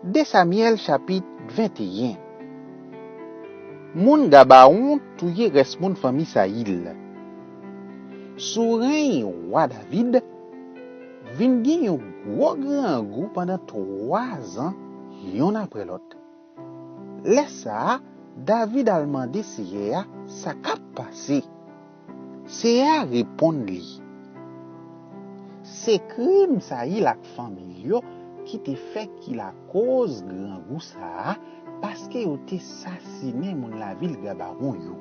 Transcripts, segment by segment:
De Samuel chapitre 21. Moun Gabaon touye res moun fami Saïl. Sou ren roi David, vin gen yon gros grand goût pendant 3 ans, yon après l'autre. Lesa, David a demandé Séa sa kap passé. Séa répond li. C'est crime Saïl ak famille yo qui te fait qu'il a cause grand goût ça parce que yo te assassiné moun la ville Gabaron yo.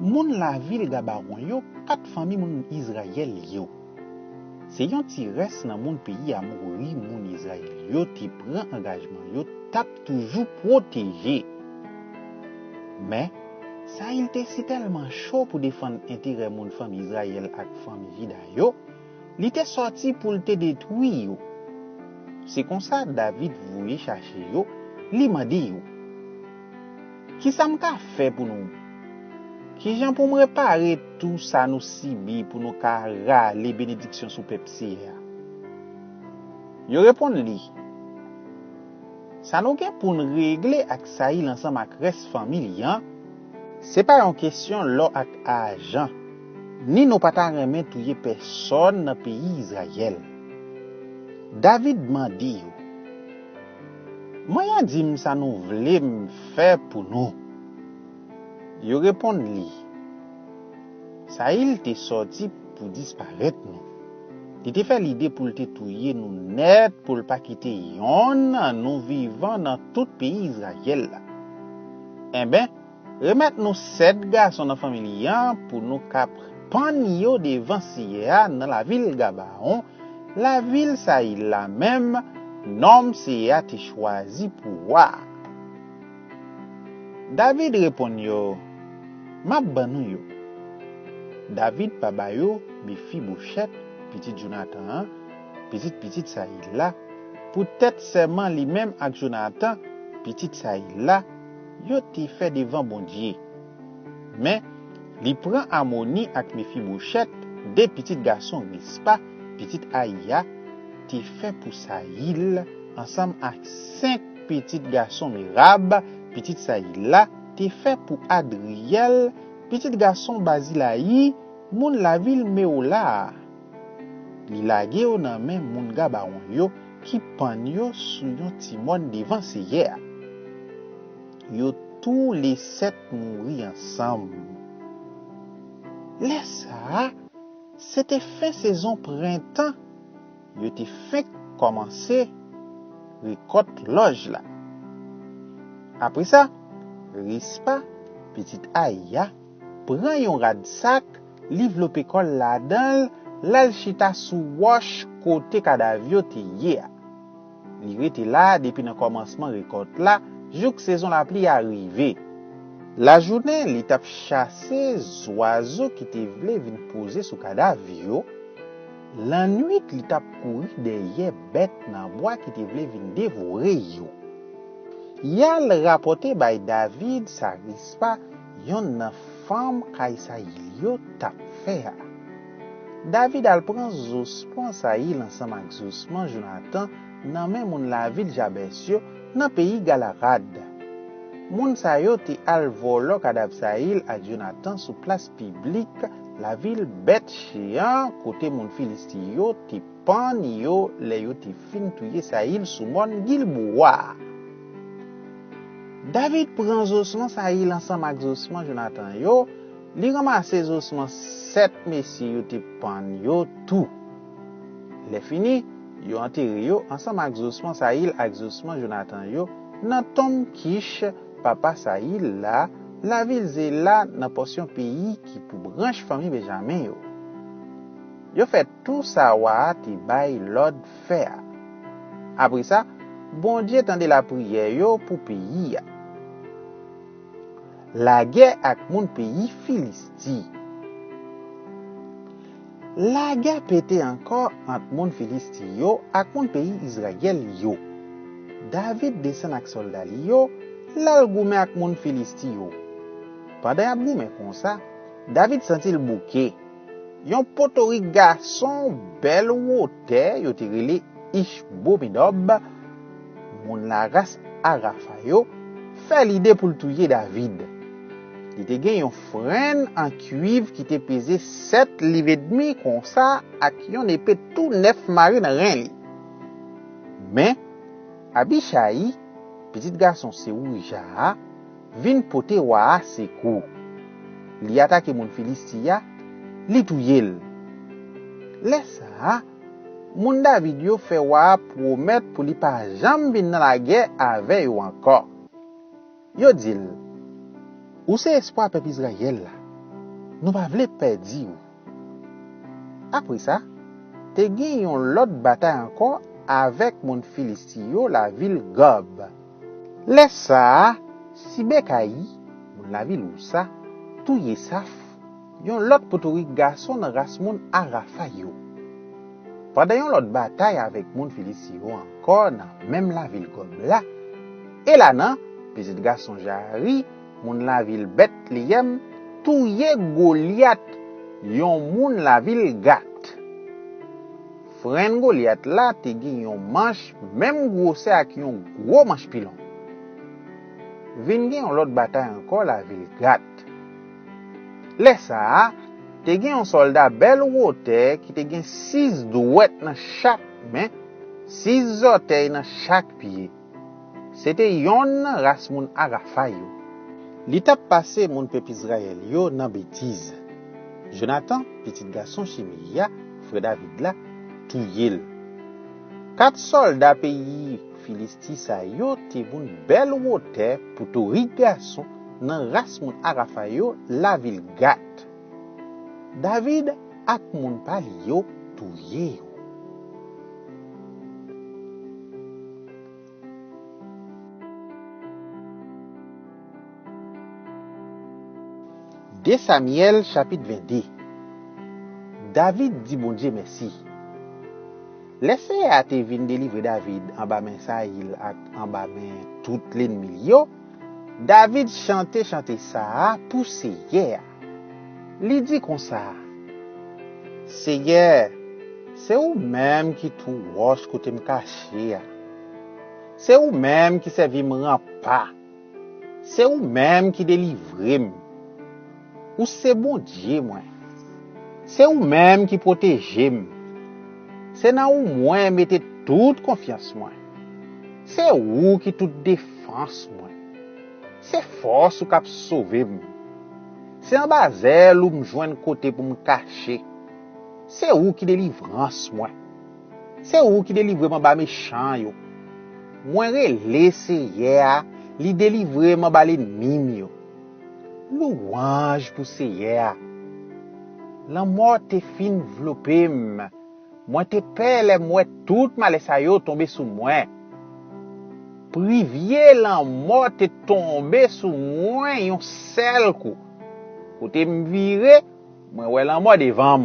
Moun la ville Gabaron yo, 4 familles moun Israël yo. C'est yon ti res nan moun pays a mouri moun Israël yo ti prend engagement yo tap toujours protéger. Mais ça il te si tellement chaud pour défendre intérêt moun famille Israël ak famille Juda yo, li te sorti pour te détruire yo. C'est comme ça David voulait chercher yo, li mandi yo. Qui ça m'ka fait pour nous? Qui j'en pour me réparer tout ça nous sibi pour nous ka rale bénédiction sous pepsi ya? Yo répond li. Ça nous gen pour nous régler ak Saïl ensemble ak res famille hein? C'est pas une question l'or ak argent. Ni nous pas ta remen touye personne dans pays Israël. David mandi yo. Moyen dim ça nous vle faire pour nous. Yo répond li. Saïl te sorti pour disparaître nous. Il te fait l'idée pour te touyer nous net pour pas quitter yon nous vivant dans tout pays Israël. Eh ben, remettre nous 7 garçons dans famille pour nous cap pan yo devant Séa dans la ville Gabaon, la ville Saïl la même, nom Séa te choisi pour voir. David répond yo, m'a banou yo. David papa yo, Mephibosheth, petit Jonathan, petit Saïl là, peut-être seulement lui-même avec Jonathan, petit Saïl là, yo te fait devant bon Dieu. Mais li prend harmonie avec Mephibosheth, des petits garçons Rispa, petit Aïa, te fait pour Saïl, ensemble avec 5 petits garçons Merab, petit Saïl là, te fait pour Adriel, petit garçon Basilaï, moun la ville Meola. Li lage yo nan men moun Gabaon yo, qui pan yo sou yon timon devant Séa. Yo tous les 7 mouri ensemble. Laisse c'était fin saison printemps. Yo te fait commencer récolte loge là. Après ça, Rispa, petite Aïa, prend yon radsac, livre l'opécole là-dedans, l'al chita sous wash côté cadavio te yé. Li rete là depuis le commencement récolte là, jouk saison la pluie arrivé. La journée, li tap chassé oiseaux qui te vle vin poser sous cadavio. La nuit, li tap couru derrière bête nan bois qui te vle vin dévorer yo. Yal rapporté by David sa Rispa yon nan femme kay Saïl yo tap fait. David al prend Zosman Saïl ensemble avec Zosman Jonathan nan men moun la ville Jabes yo nan pays Galarad. Moun sa yo te al volo kadav Saïl a Jonathan sous place publique la ville Beth Shean côté moun Filisti yo te pan yo le yo te fin touye Saïl sous mon Gilboa. David prend Zosman Saïl ensemble avec Zosman Jonathan yo, li ramasse Zosman 7 messieurs yo te pan yo tout. Le fini, yo enterre yo ensemble avec Zosman Saïl avec Zosman Jonathan yo nan Tom Kish papa Saïl là, la ville Zéla nan portion pays qui pour branche famille Benjamin yo. Yo fait tout ça wa te bay l'ordre faire. Après ça, bon Dieu tendait la prière yo pour pays. La guerre ak moun pays Filisti. La guerre pété encore entre moun Filisti yo ak moun pays Israël yo. David descend ak soldat yo, lal goumen ak moun Filisti yo. Pendant ap goumen kon ça, David senti le bouquet. Yon potori garçon bel wote yo te rele Ishbobedob moun la race Arafa yo fait l'idée pour le tuer David. Il te gen yon frein en cuivre qui te pesé 7 livres et demi comme ça ak yon épée tout neuf marine ren li. Mais Abishai, petit garçon Seouja, vin pote wa se kou. Li attaque moun Filistia, li touyel. Laisse moun David yo fait wa promet pour li pa jam vin dans la guerre avec yo encore. Yo dil, ou c'est espoir peuple Israël là. Nous pas vle perdre ou. Après ça, te gen yon l'autre bataille encore avec moun Filistio la ville Gob. Laisse ça, Sibekaï, moun la ville ou ça, touye saf, yon l'autre potorik garçon dans race moun Arafa yo. Pendant yon l'autre bataille avec moun Filistio encore dans même la ville Gob là, et là nan, petit garçon Jari, moun la ville Bethléem, touye Goliath, yon moun la ville Gat. Frère Goliath là te gen yon manche même grosse ak yon gros manche pilon. Vin gen yon l'autre bataille encore la ville Gat. Laisse te gen yon soldat bel wote qui te gen 6 douettes dans chaque main, 6 orteils dans chaque pied. C'était yon race moun Arafa yo. Li tap passé moun peuple Israël yo nan bêtise. Jonathan, petit garçon Shimia, frère David là, touyel. 4 soldats pays Filistis sa yo te moun bel wote pour tout garçon nan race moun Arafa yo la ville Gat. David ak moun pali yo touye yo. 2 Samuel chapitre 22. David dit bon Dieu merci. Laissez à te vin délivrer David en bas men Saïl en bas men tout l'ennemi yo. David chante ça pour Seigneur. Li dit comme ça. Seigneur, c'est ou même qui tout roche côté me caché. C'est ou même qui servi me rempart. C'est ou même qui délivre. Ou c'est bon Dieu moi. C'est ou même qui protège. C'est nan ou moi mettez toute confiance moi. C'est ou qui toute défense moi. C'est force ou cap sauver. C'est en bazel ou me joindre côté pour me cacher. C'est ou qui délivrance moi. C'est ou qui délivre mon ba méchant yo. Moi relé Seigneur, li délivrer mon ba l'ennemi yo. Louange pour Seigneur. La mort te fin vlopé. Moi te pelle moi tout mal sa yo tombé sous moi. Privier la mort te tombé sous moi yon seul coup. Côté me virer, moi ouais la mort devant.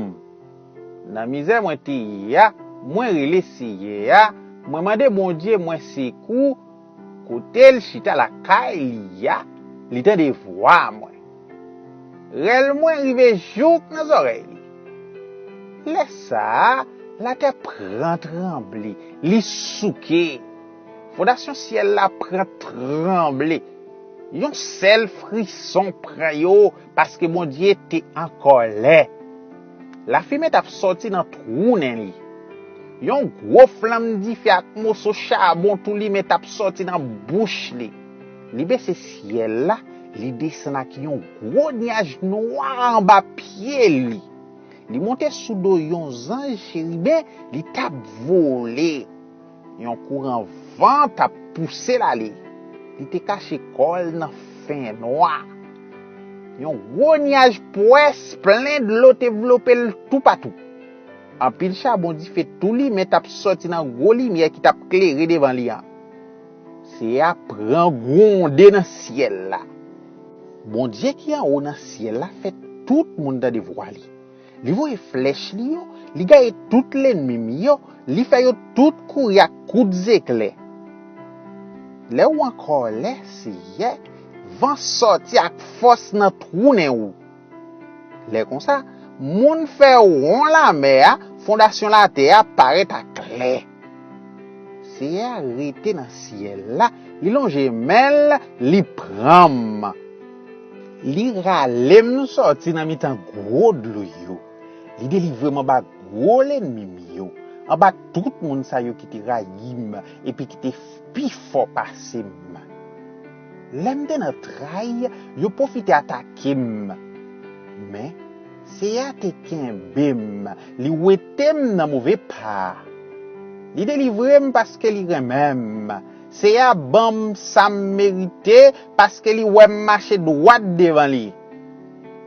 Dans misère moi te ya, moi relé Seigneur, moi mandé bon Dieu moi secours. Côté le chita la caille ya, li tan de voix moi. Rel moi rive jouk dans oreilles. Laisse ça, la terre prend trembler, li souke. Fondation ciel la prend trembler. Yon sel frisson prend yo parce que mon Dieu t'est en colère. La fumée t'a sorti dans trou nan li. Yon gros flamme di fi ak moso charbon tout li met t'a sorti dans bouche li. Li baisse ciel là, li descend ak yon gros nuage noir en bas pied li. Li monte sous do yon ange chérubin, li t'a volé. Yon courant vent t'a poussé la li. Li te caché col dans fin noir. Yon gros nuage poisse plein de l'eau te enveloppé tout partout. En pile charbon di fait tout li mais t'a sorti dans gros lumière qui t'a éclairé devant li. C'est à prendre grondé dans ciel là. Bon Dieu qui en haut dans ciel là fait tout monde dans des voies li. Li voye flèche li yo, li gagne tout l'ennemi yo, li fait yo tout courir à coups d'éclair. Là ou encore là, c'est vent sorti avec force dans trou nan ou. Là comme ça, moun fait rond la mer, fondation la terre paraît à clair. c'est arrêté dans ciel là, li longe mel, li pram. Li ralem sorti dans mitan gros de l'eau yo. Li délivre ba gros l'ennemi yo. En bas tout moun sa yo qui te rayim et puis qui te pi fort passé. Lem de nan trail, yo profite attaquer. Mais c'est à te kembem, li wetem nan mauvais pas. Li délivrem parce que li remem. C'est à bam sa mérité parce que li wè marché droit devant li.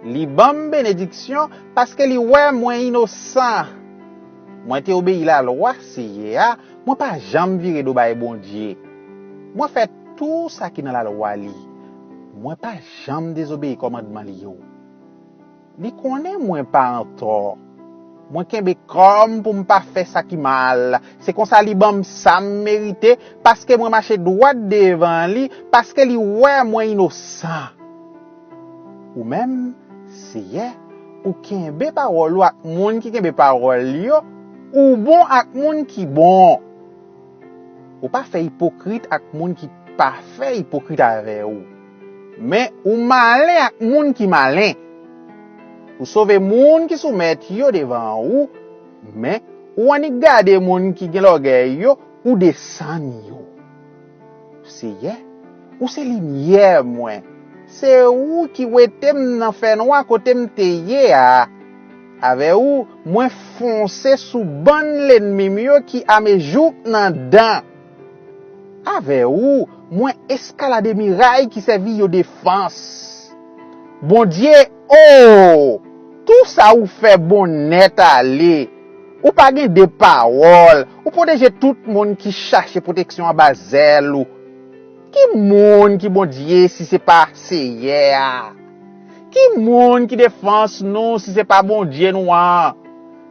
Li bam bénédiction parce que li wè moins innocent. Moi te obéi la loi c'est à, moi pas jamais viré do baye bon Dieu. Moi fait tout ça qui dans la loi li. Moi pas jamais désobéi commandement li yo. Li connaît moi pas en tort. Moi kembe comme pour me pas faire ça qui mal. C'est comme ça li bam ça mérité parce que moi marcher droit devant li parce que li ouais moi innocent. Ou même c'est ou kembe parole ak moun qui kembe parole yo ou bon ak moun qui bon. Ou pas fait hypocrite ak moun qui pas fait hypocrite avec ou. Mais ou malin ak moun qui malin. Ou sauver moun qui soumet yo devant ou, mais ou ani gade moun qui gen l'orgueil yo ou descend yo. C'est ou c'est lumière moi. C'est ou qui wetem nan fè noir côté m'teye a. Avec ou moi foncer sous ban l'ennemi yo qui a me jouk nan dan. Avec ou moi escalade miraille qui servi yo défense. Bon Dieu, oh, tout ça ou fait bon net aller. Ou pas gen de parole, ou protéger tout le monde qui cherche protection à bazel ou. Qui monde qui bon Dieu si c'est pas Seigneur? Qui monde qui défense non si c'est pas bon Dieu noir?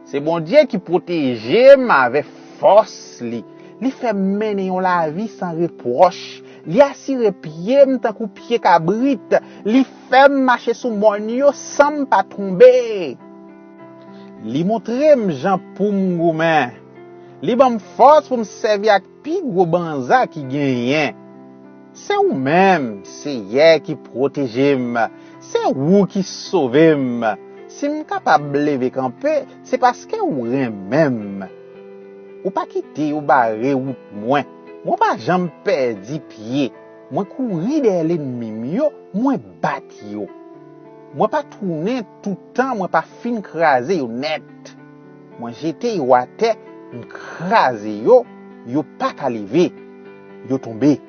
C'est bon Dieu qui protège avec force li. Li fait mener la vie sans reproche. Li assire pied m'tan kou pied cabrit, li fait marcher sous mon yo sans pas tomber. Li montre m'jan pou m'goumen. Li bam force pour me servir ak pi gros banza qui genyen. C'est ou même, c'est hier qui protège m. C'est ou qui sauve m. Si m capable lever camper, c'est parce que ou même. Ou pas quitter ou barrer route moins. Moi pas jamais perdu pied. Moi courir derrière l'ennemi yo, moi battre yo. Moi pas tourner tout temps, moi pas fin craser yo net. Moi j'étais yo à terre, craser yo, yo pas ka lever. Yo tomber.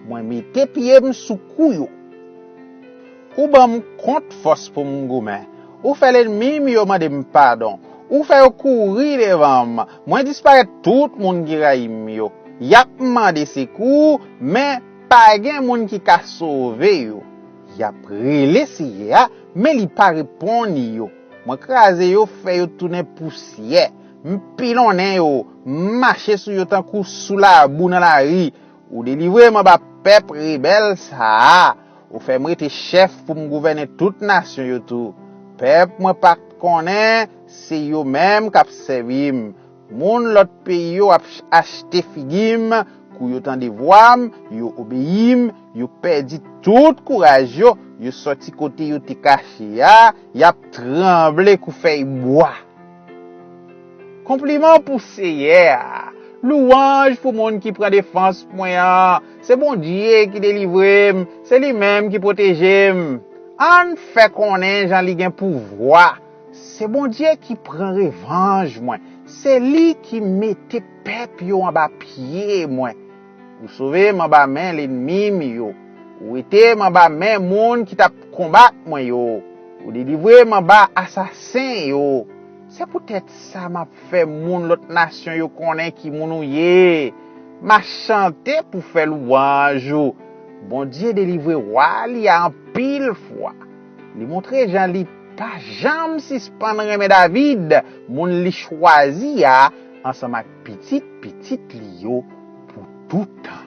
Moi mette pied sous cou yo. Ou bam compte force pour m'goumen. Ou fait l'ennemi yo mande pardon. Ou fait courir devant moi. Moi disparaître tout monde qui raïm yo. Yap mande secours, mais pas gen moun qui ka sauver yo. Yap rele si ya, mais li pa répond yo. Moi krase yo fait yo tourner poussière. M'pilonne yo, marcher sur yo tan kou sous la boue dans la rue. Ou délivrer moi ba peuple rebelle ça. Ou fait m'rete chef pour m'gouverner toute nation yo tout. Peuple moi pas connaît, c'est yo même k'ap servim. Moun l'autre pays yo acheté figim, kou yo tan de voam, yo obéim, yo perdi tout courage yo sorti côté yo te caché ya, y a tremblé kou feuille bois. Compliment pour Seigneur. Louange pour monde qui prend défense pour moi. C'est bon Dieu qui délivre, c'est lui-même qui protège. En fait connaît Jean li gen pouvoir. C'est bon Dieu qui prend revanche moi. C'est lui qui mette peuple yo en bas pied moi. Ou sauver en bas main l'ennemi yo. Ou était en bas main monde qui t'a combattre moi yo. Ou délivrer en bas assassin yo. C'est peut-être ça m'a fait moun l'autre nation yo connaît qui moun yé. M'a chanté pour faire louange. Bon Dieu délivrer roi li a en pile fois. Li montrer Jean li pas jamais suspendre remè David, moun li choisi a ensemble avec petit li yo pour tout temps.